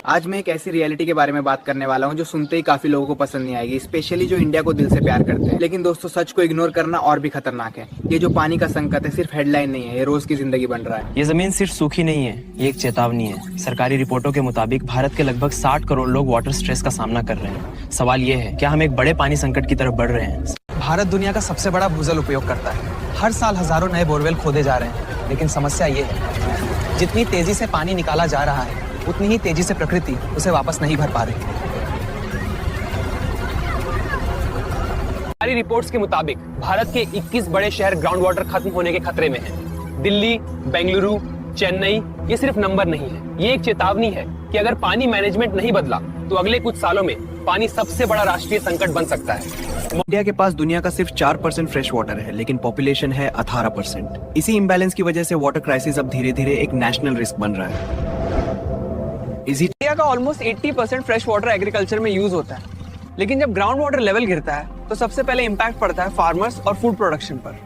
आज मैं एक ऐसी रियलिटी के बारे में बात करने वाला हूं जो सुनते ही काफी लोगों को पसंद नहीं आएगी, स्पेशली जो इंडिया को दिल से प्यार करते हैं। लेकिन दोस्तों, सच को इग्नोर करना और भी खतरनाक है। ये जो पानी का संकट है सिर्फ हेडलाइन नहीं है, ये रोज की जिंदगी बन रहा है। ये जमीन सिर्फ सूखी नहीं है, ये एक चेतावनी है। सरकारी रिपोर्टों के मुताबिक भारत के लगभग 60 करोड़ लोग वाटर स्ट्रेस का सामना कर रहे हैं। सवाल ये है, क्या हम एक बड़े पानी संकट की तरफ बढ़ रहे हैं? भारत दुनिया का सबसे बड़ा भूजल उपयोग करता है। हर साल हजारों नए बोरवेल खोदे जा रहे हैं, लेकिन समस्या ये है, जितनी तेजी से पानी निकाला जा रहा है उतनी ही तेजी से प्रकृति उसे वापस नहीं भर पा रही। सरकारी रिपोर्ट्स के मुताबिक भारत के 21 बड़े शहर ग्राउंड वाटर खत्म होने के खतरे में हैं। दिल्ली, बेंगलुरु, चेन्नई ये सिर्फ नंबर नहीं है, ये एक चेतावनी है कि अगर पानी मैनेजमेंट नहीं बदला तो अगले कुछ सालों में पानी सबसे बड़ा राष्ट्रीय संकट बन सकता है। इंडिया के पास दुनिया का सिर्फ 4% फ्रेश वाटर है, लेकिन पॉपुलेशन है 18%। इसी इम्बैलेंस की वजह से वाटर क्राइसिस अब धीरे धीरे एक नेशनल रिस्क बन रहा है। इंडिया का ऑलमोस्ट 80% फ्रेश वाटर एग्रीकल्चर में यूज होता है, लेकिन जब ग्राउंड वाटर लेवल गिरता है तो सबसे पहले इम्पैक्ट पड़ता है फार्मर्स और फूड प्रोडक्शन पर।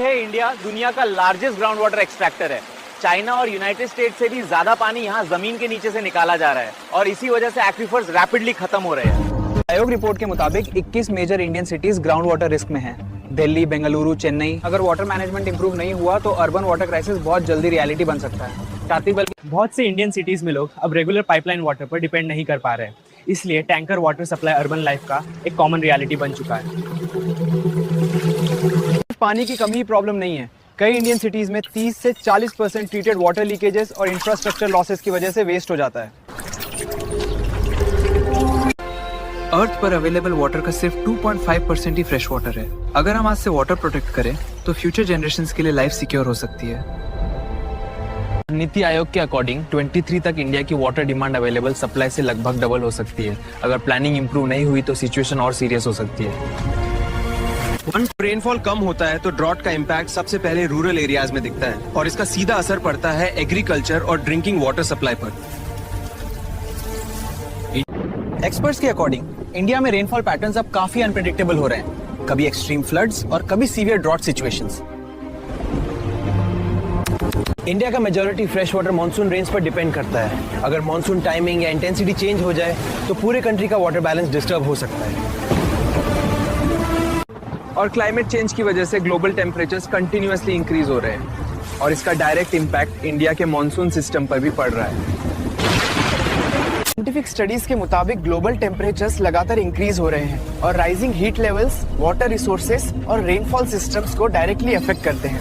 इंडिया दुनिया का लार्जेस्ट ग्राउंड वाटर एक्सट्रैक्टर है। चाइना और यूनाइटेड स्टेट से भी ज्यादा पानी यहाँ जमीन के नीचे से निकाला जा रहा है और इसी वजह से एक्वीफर्स रैपिडली खत्म हो रहे हैं। आयोग रिपोर्ट के मुताबिक 21 major Indian cities ground water risk में हैं। दिल्ली, बेंगलुरु, चेन्नई। अगर वाटर मैनेजमेंट इंप्रूव नहीं हुआ तो अर्बन वाटर क्राइसिस बहुत जल्दी रियलिटी बन सकता है। बहुत से इंडियन सिटीज में लोग अब रेगुलर पाइपलाइन वाटर पर डिपेंड नहीं कर पा रहे हैं, इसलिए tanker water supply urban life का एक कॉमन रियलिटी बन चुका है। पानी की कमी ही प्रॉब्लम नहीं है, कई इंडियन सिटीज में 30 से 40% ट्रीटेड वाटर लीकेजेस और इंफ्रास्ट्रक्चर लॉसेस की वजह से वेस्ट हो जाता है। अर्थ पर अवेलेबल वाटर का सिर्फ 2.5% ही फ्रेश वाटर है। अगर हम आज से वाटर प्रोटेक्ट करें तो फ्यूचर जनरेशंस के लिए लाइफ सिक्योर हो सकती है। नीति आयोग के अकॉर्डिंग 23 तक इंडिया की वाटर डिमांड अवेलेबल सप्लाई से लगभग डबल हो सकती है। अगर प्लानिंग इंप्रूव नहीं हुई तो सिचुएशन और सीरियस हो सकती है। रेनफॉल कम होता है तो ड्रॉट का इम्पैक्ट सबसे पहले रूरल एरियाज में दिखता है और इसका सीधा असर पड़ता है एग्रीकल्चर और ड्रिंकिंग वाटर सप्लाई पर। एक्सपर्ट्स के अकॉर्डिंग इंडिया में रेनफॉल पैटर्न्स अब काफी अनप्रेडिक्टेबल हो रहे हैं, कभी एक्सट्रीम फ्लड्स और कभी सीवियर ड्रॉट सिचुएशंस। इंडिया का majority fresh water monsoon range पर डिपेंड करता है। अगर मानसून टाइमिंग या इंटेंसिटी चेंज हो जाए तो पूरे कंट्री का वाटर बैलेंस डिस्टर्ब हो सकता है। और क्लाइमेट चेंज की वजह से ग्लोबल टेम्परेचर्स कंटिन्यूअसली इंक्रीज हो रहे हैं और इसका डायरेक्ट इम्पैक्ट इंडिया के मॉनसून सिस्टम पर भी पड़ रहा है। साइंटिफिक स्टडीज के मुताबिक ग्लोबल टेम्परेचर्स लगातार इंक्रीज हो रहे हैं और rising heat levels water resources और रेनफॉल सिस्टम्स को डायरेक्टली अफेक्ट करते हैं।